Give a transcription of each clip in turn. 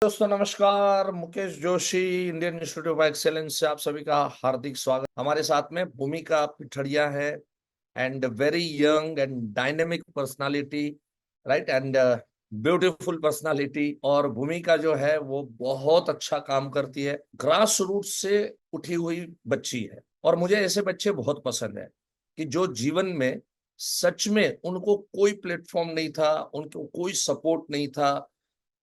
दोस्तों नमस्कार। Mukesh Joshi, Indian institute of excellence से आप सभी का हार्दिक स्वागत। हमारे साथ में भूमिका पिठड़िया है and very young and dynamic personality, right, and beautiful personality. और भूमिका जो है वो बहुत अच्छा काम करती है, ग्रास रूट से उठी हुई बच्ची है। और मुझे ऐसे बच्चे बहुत पसंद है कि जो जीवन में सच में उनको कोई प्लेटफॉर्म नहीं था, उनको कोई सपोर्ट नहीं था,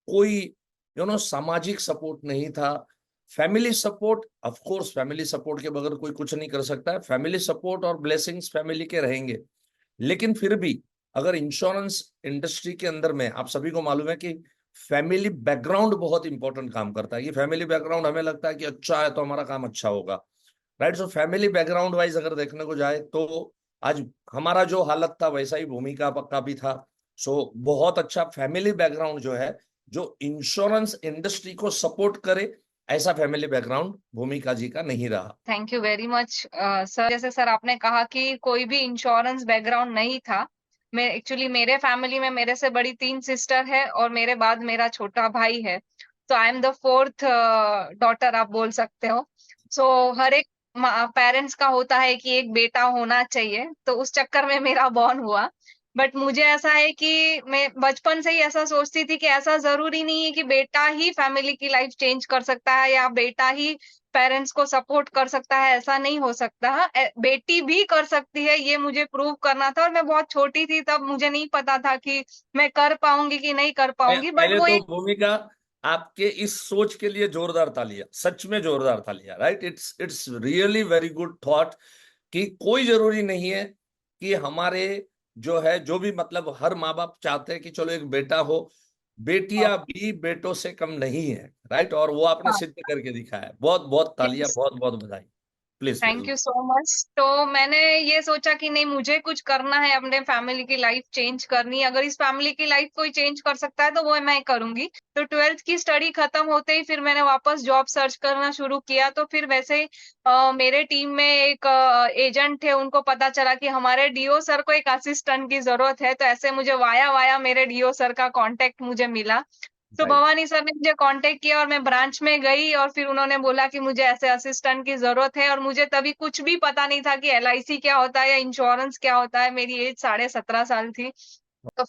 कोई सामाजिक सपोर्ट नहीं था। Family support, of course family support के बगैर कोई कुछ नहीं कर सकता है। फैमिली सपोर्ट और ब्लेसिंग्स फैमिली के रहेंगे, लेकिन फिर भी अगर इंश्योरेंस इंडस्ट्री के अंदर में आप सभी को मालूम है कि फैमिली बैकग्राउंड बहुत इंपॉर्टेंट काम करता है। ये फैमिली बैकग्राउंड हमें लगता है कि अच्छा है तो हमारा काम अच्छा होगा, right. So family background wise अगर देखने को जाए तो आज हमारा जो हालत था वैसा ही भूमिका का भी था। सो बहुत अच्छा फैमिली बैकग्राउंड जो है, जो इंश्योरेंस इंडस्ट्री को सपोर्ट करे, ऐसा फैमिली बैकग्राउंड भूमिका जी का नहीं रहा। Thank you very much sir. जैसे सर आपने कहा कि कोई भी इंश्योरेंस बैकग्राउंड नहीं था। मैं एक्चुअली मेरे फैमिली में मेरे से बड़ी 3 सिस्टर है और मेरे बाद मेरा छोटा भाई है। तो I am the fourth daughter आप बोल सकते हो। सो हर एक पेरेंट्स का होता है कि एक बेटा होना चाहिए, तो उस चक्कर में मेरा बॉर्न हुआ। बट मुझे ऐसा है कि मैं बचपन से ही ऐसा सोचती थी कि ऐसा जरूरी नहीं है कि बेटा ही फैमिली की लाइफ चेंज कर सकता है या बेटा ही पेरेंट्स को सपोर्ट कर सकता है, ऐसा नहीं हो सकता। बेटी भी कर सकती है, ये मुझे प्रूव करना था। और मैं बहुत छोटी थी तब, मुझे नहीं पता था कि मैं कर पाऊंगी कि नहीं कर पाऊंगी, बट पहले वो तो एक भूमिका आपके इस सोच के लिए जोरदार तालियां, सच में जोरदार तालियां, right. It's really very good thought कि कोई जरूरी नहीं है कि हमारे जो है, जो भी मतलब हर माँ बाप चाहते हैं कि चलो एक बेटा हो, बेटियां भी बेटों से कम नहीं है, राइट। और वो आपने हाँ, सिद्ध करके दिखाया है। बहुत बहुत तालियां, बहुत बहुत बधाई। Please thank please. You so much. तो मैंने ये सोचा कि नहीं, मुझे कुछ करना है, अपने फैमिली की लाइफ चेंज करनी है। अगर इस फैमिली की लाइफ कोई चेंज कर सकता है तो वो मैं करूंगी। तो 12th की स्टडी खत्म होते ही फिर मैंने वापस जॉब सर्च करना शुरू किया। तो फिर वैसे ही मेरे टीम में एक एजेंट थे, उनको पता चला कि हमारे डीओ सर को एक असिस्टेंट की जरूरत है। तो ऐसे मुझे वाया वाया मेरे डीओ सर का कांटेक्ट मुझे मिला। तो राइट। भवानी सर ने मुझे कांटेक्ट किया और मैं ब्रांच में गई और फिर उन्होंने बोला कि मुझे ऐसे असिस्टेंट की जरूरत है। और मुझे तभी कुछ भी पता नहीं था कि एलआईसी क्या होता है या इंश्योरेंस क्या होता है। मेरी एज 17.5 साल थी। तो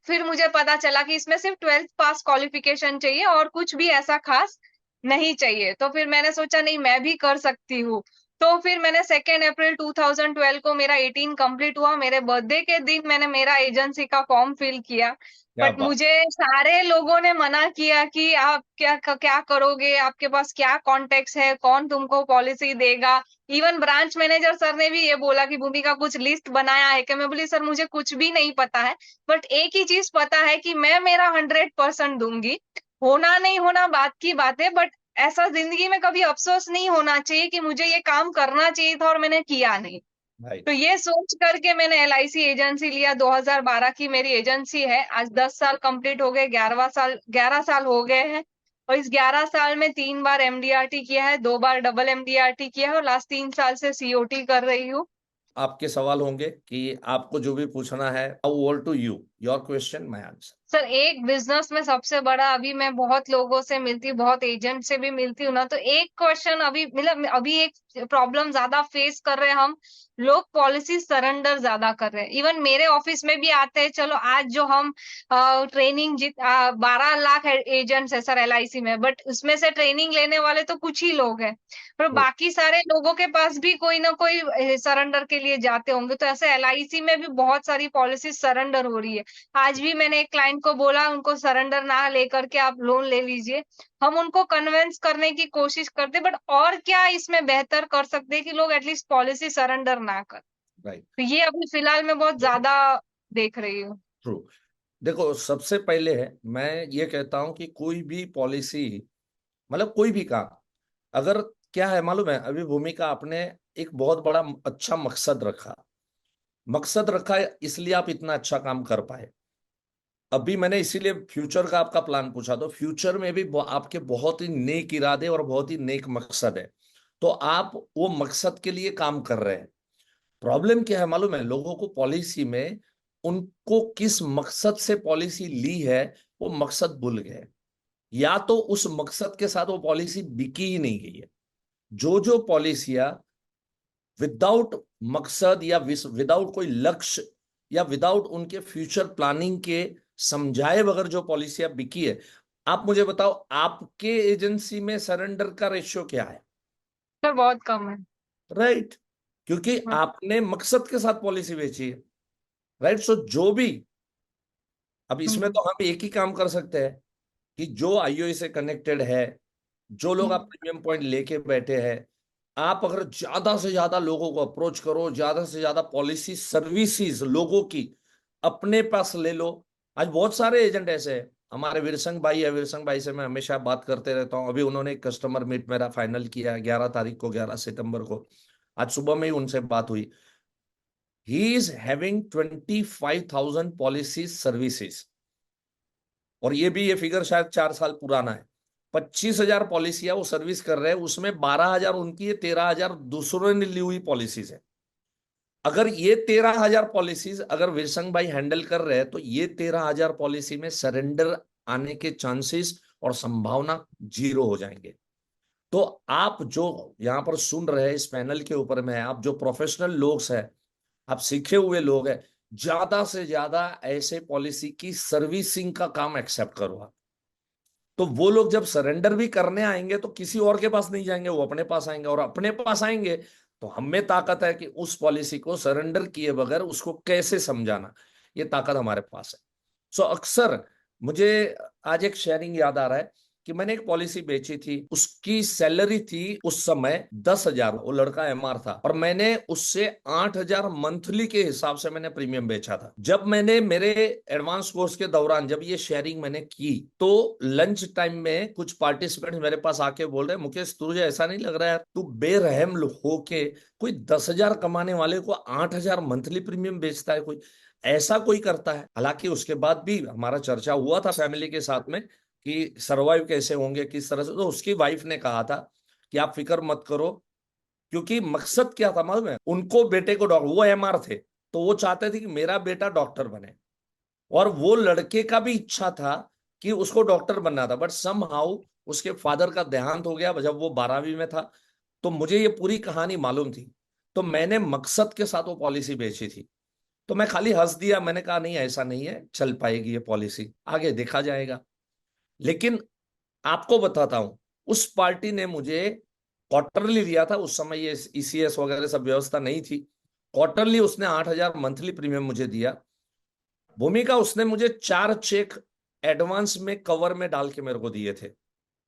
फिर मुझे पता चला कि इसमें सिर्फ 12th पास क्वालिफिकेशन चाहिए और कुछ भी ऐसा खास नहीं चाहिए। तो फिर मैंने सोचा नहीं, मैं भी कर सकती हूँ। तो फिर मैंने 2 अप्रैल 2012 को मेरा 18 कंप्लीट हुआ। मेरे बर्थडे के दिन मैंने मेरा एजेंसी का फॉर्म फिल किया। क्या बट बात। मुझे सारे लोगों ने मना किया कि आप क्या क्या करोगे, आपके पास क्या कॉन्टेक्ट्स है, कौन तुमको पॉलिसी देगा। इवन ब्रांच मैनेजर सर ने भी ये बोला कि भूमि का कुछ लिस्ट बनाया है क्या। मैं बोली सर मुझे कुछ भी नहीं पता है, बट एक ही चीज पता है कि मैं मेरा 100% दूंगी। होना नहीं होना बात की बात है, बट ऐसा जिंदगी में कभी अफसोस नहीं होना चाहिए कि मुझे ये काम करना चाहिए था और मैंने किया नहीं। तो राइट। ये सोच करके मैंने एलआईसी एजेंसी लिया। 2012 की मेरी एजेंसी है। आज 10 साल कंप्लीट हो गए, 11 साल हो गए हैं। और इस 11 साल में 3 बार एमडीआरटी किया है, 2 बार डबल एमडीआरटी किया है और लास्ट 3 साल से सीओटी कर रही हूँ। आपके सवाल होंगे कि आपको जो भी पूछना है, over to you, your question my answer. Sir एक बिजनेस में सबसे बड़ा, अभी मैं बहुत लोगों से मिलती हूँ, बहुत एजेंट से भी मिलती हूँ ना, तो एक क्वेश्चन अभी मतलब अभी एक प्रॉब्लम ज्यादा फेस कर रहे हैं हम लोग, पॉलिसी सरेंडर ज्यादा कर रहे हैं। इवन मेरे ऑफिस में भी आते हैं। चलो आज जो हम ट्रेनिंग 12 लाख एजेंट्स है सर एलआईसी में, बट उसमें से ट्रेनिंग लेने वाले तो कुछ ही लोग हैं। पर बाकी सारे लोगों के पास भी कोई ना कोई सरेंडर के लिए जाते होंगे। तो ऐसे एलआईसी में भी बहुत सारी पॉलिसी सरेंडर हो रही है। आज भी मैंने एक क्लाइंट को बोला उनको सरेंडर ना लेकर के आप लोन ले लीजिए। हम उनको कन्विंस करने की कोशिश करते, बट और क्या इसमें बेहतर कर सकते हैं कि लोग एटलीस्ट पॉलिसी सरेंडर ना कर। राइट। तो ये अभी फिलहाल मैं बहुत ज्यादा देख रही हूँ। ट्रू। देखो, सबसे पहले है मैं ये कहता हूं कि कोई भी पॉलिसी, मतलब कोई भी काम, अगर क्या है मालूम है, अभी भूमिका आपने एक बहुत बड़ा अच्छा मकसद रखा है, इसलिए आप इतना अच्छा काम कर पाए। अभी मैंने इसीलिए फ्यूचर का आपका प्लान पूछा, तो फ्यूचर में भी आपके बहुत ही नेक इरादे और बहुत ही नेक मकसद है। तो आप वो मकसद के लिए काम कर रहे हैं। प्रॉब्लम क्या है मालूम है, लोगों को पॉलिसी में, उनको किस मकसद से पॉलिसी ली है वो मकसद भूल गए। या तो उस मकसद के साथ वो पॉलिसी बिकी ही नहीं गई है। जो जो पॉलिसियां विदाउट मकसद या विदाउट कोई लक्ष्य या विदाउट उनके फ्यूचर प्लानिंग के समझाए बगैर जो पॉलिसियां बिकी है, आप मुझे बताओ आपके एजेंसी में सरेंडर का रेशियो क्या है? सर बहुत कम है। राइट, क्योंकि हाँ। आपने मकसद के साथ पॉलिसी बेची है। राइट, सो जो भी, अब इसमें हम्म। तो हम एक ही काम कर सकते हैं कि जो आईओई से कनेक्टेड है, जो लोग आप हम्म। प्रीमियम पॉइंट लेके बैठे हैं, आप अगर ज्यादा से ज्यादा लोगों को अप्रोच करो, ज्यादा से ज्यादा पॉलिसी सर्विसेज लोगों की अपने पास ले लो। आज बहुत सारे एजेंट ऐसे हैं, हमारे वीरसंग भाई है, वीरसंग भाई से मैं हमेशा बात करते रहता हूँ। अभी उन्होंने एक कस्टमर मीट मेरा फाइनल किया है 11 तारीख को, 11 सितंबर को। आज सुबह में ही उनसे बात हुई। He is having 25,000 policy services, और ये फिगर शायद 4 साल पुराना है। 25,000 पॉलिसियां वो सर्विस कर रहे हैं, उसमें 12,000 उनकी है, 13,000 दूसरों ने ली हुई पॉलिसीज है। अगर ये 13,000 पॉलिसीज अगर विरसंग भाई हैंडल कर रहे हैं, तो ये 13,000 पॉलिसी में सरेंडर आने के चांसेस और संभावना जीरो हो जाएंगे। तो आप जो यहाँ पर सुन रहे हैं इस पैनल के ऊपर में, आप जो प्रोफेशनल लोग हैं, आप सीखे हुए लोग हैं, ज्यादा से ज्यादा ऐसे पॉलिसी की सर्विसिंग का काम एक्सेप्ट करो आप। तो वो लोग जब सरेंडर भी करने आएंगे तो किसी और के पास नहीं जाएंगे, वो अपने पास आएंगे, और अपने पास आएंगे तो हम में ताकत है कि उस पॉलिसी को सरेंडर किए बगैर उसको कैसे समझाना, ये ताकत हमारे पास है। सो अक्सर मुझे आज एक शेयरिंग याद आ रहा है कि मैंने एक पॉलिसी बेची थी, उसकी सैलरी थी उस समय 10,000, वो लड़का एमआर था, और मैंने उससे 8,000 मंथली के हिसाब से मैंने प्रीमियम बेचा था। जब मैंने मेरे एडवांस कोर्स के दौरान जब ये शेयरिंग मैंने की, तो लंच टाइम में कुछ पार्टिसिपेंट मेरे पास आके बोल रहे, मुकेश तुझे ऐसा नहीं लग रहा है तू बेरहम होके कोई 10,000 कमाने वाले को 8,000 मंथली प्रीमियम बेचता है, कोई ऐसा कोई करता है? हालांकि उसके बाद भी हमारा चर्चा हुआ था फैमिली के साथ में कि सरवाइव कैसे होंगे, किस तरह से। तो उसकी वाइफ ने कहा था कि आप फिक्र मत करो, क्योंकि मकसद क्या था मालूम है उनको? बेटे को डॉक्टर, वो एमआर थे, तो वो चाहते थे कि मेरा बेटा डॉक्टर बने, और वो लड़के का भी इच्छा था कि उसको डॉक्टर बनना था, बट सम हाउ उसके फादर का देहांत हो गया जब वो 12वीं में था। तो मुझे ये पूरी कहानी मालूम थी, तो मैंने मकसद के साथ वो पॉलिसी बेची थी। तो मैं खाली हंस दिया, मैंने कहा नहीं ऐसा नहीं है, चल पाएगी ये पॉलिसी, आगे देखा जाएगा। लेकिन आपको बताता हूं, उस पार्टी ने मुझे क्वार्टरली दिया था, उस समय ये ईसीएस वगैरह सब व्यवस्था नहीं थी। क्वार्टरली उसने 8,000 मंथली प्रीमियम मुझे दिया। भूमिका उसने मुझे 4 चेक एडवांस में कवर में डाल के मेरे को दिए थे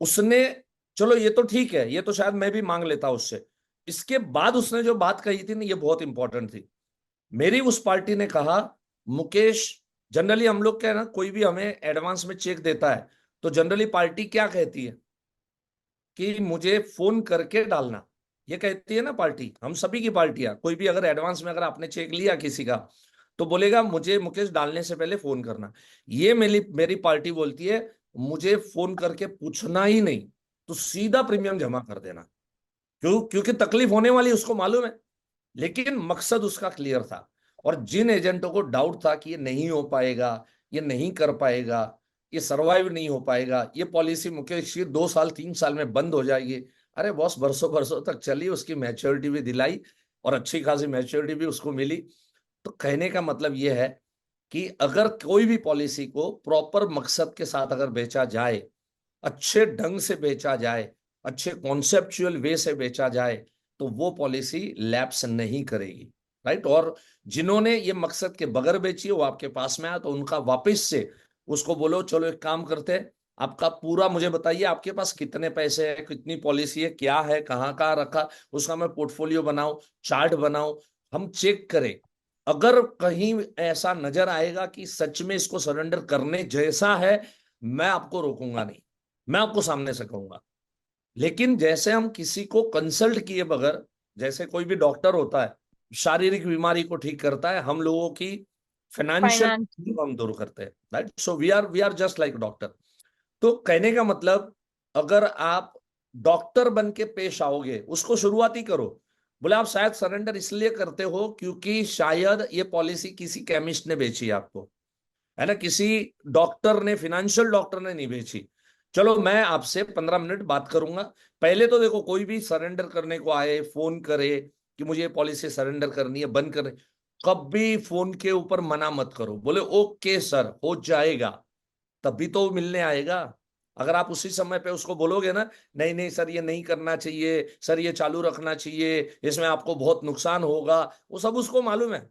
उसने। चलो ये तो ठीक है, ये तो शायद मैं भी मांग लेता उससे। इसके बाद उसने जो बात कही थी ना, ये बहुत इंपॉर्टेंट थी। मेरी उस पार्टी ने कहा, मुकेश, जनरली हम लोग क्या है ना, कोई भी हमें एडवांस में चेक देता है तो जनरली पार्टी क्या कहती है कि मुझे फोन करके डालना। ये कहती है ना पार्टी, हम सभी की पार्टियां, कोई भी अगर एडवांस में अगर आपने चेक लिया किसी का, तो बोलेगा मुझे मुकेश डालने से पहले फोन करना। ये मेरी मेरी पार्टी बोलती है मुझे फोन करके पूछना ही नहीं, तो सीधा प्रीमियम जमा कर देना। क्योंकि तकलीफ होने वाली उसको मालूम है, लेकिन मकसद उसका क्लियर था। और जिन एजेंटों को डाउट था कि ये नहीं हो पाएगा, ये नहीं कर पाएगा, ये सरवाइव नहीं हो पाएगा, ये पॉलिसी मुकेश जी 2 साल 3 साल में बंद हो जाएगी, अरे बॉस बरसों बरसों तक चली, उसकी मैच्योरिटी भी दिलाई, और अच्छी खासी मैच्योरिटी भी उसको मिली। तो कहने का मतलब ये है कि अगर कोई भी पॉलिसी को प्रॉपर मकसद के साथ अगर बेचा जाए, अच्छे ढंग से बेचा जाए, अच्छे कॉन्सेप्चुअल वे से बेचा जाए, तो वो पॉलिसी लैप्स नहीं करेगी। राइट, और जिन्होंने ये मकसद के बगैर बेची वो आपके पास में आया, तो उनका वापस से उसको बोलो चलो एक काम करते हैं, आपका पूरा मुझे बताइए आपके पास कितने पैसे है, कितनी पॉलिसी है, क्या है, कहाँ कहाँ रखा, उसका मैं पोर्टफोलियो बनाऊं, चार्ट बनाऊं, हम चेक करें। अगर कहीं ऐसा नजर आएगा कि सच में इसको सरेंडर करने जैसा है, मैं आपको रोकूंगा नहीं, मैं आपको सामने से कहूंगा। लेकिन जैसे हम किसी को कंसल्ट किए बगैर, जैसे कोई भी डॉक्टर होता है शारीरिक बीमारी को ठीक करता है, हम लोगों की फाइनेंस। फाइनेंशियल हम दूर करते हैं। Right, so we are just like doctor. तो कहने का मतलब, अगर आप डॉक्टर बन के पेश आओगे, उसको शुरुआती करो। बोले आप शायद सरेंडर इसलिए करते हो क्योंकि शायद ये पॉलिसी किसी केमिस्ट ने बेची है आपको, है ना, किसी डॉक्टर ने, फाइनेंशियल डॉक्टर ने नहीं बेची। चलो मैं आपसे 15 मिनट बात करूंगा। पहले तो देखो, कोई भी सरेंडर करने को आए, फोन करे कि मुझे ये पॉलिसी सरेंडर करनी है, बंद करनी, कभी फोन के ऊपर मना मत करो। बोले ओके सर, हो जाएगा, तभी तो वो मिलने आएगा। अगर आप उसी समय पे उसको बोलोगे ना, नहीं नहीं सर ये नहीं करना चाहिए, सर ये चालू रखना चाहिए, इसमें आपको बहुत नुकसान होगा, वो सब उसको मालूम है।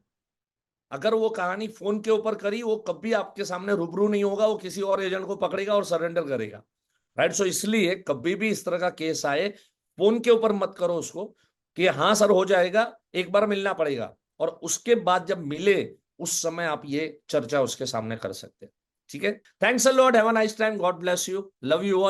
अगर वो कहानी फोन के ऊपर करी, वो कभी आपके सामने रूबरू नहीं होगा, वो किसी और एजेंट को पकड़ेगा और सरेंडर करेगा। राइट, सो इसलिए कभी भी इस तरह का केस आए, फोन के ऊपर मत करो उसको कि हाँ सर हो जाएगा, एक बार मिलना पड़ेगा। और उसके बाद जब मिले, उस समय आप ये चर्चा उसके सामने कर सकते हैं। ठीक है, thanks a lot, have a nice time, God bless you, love you all.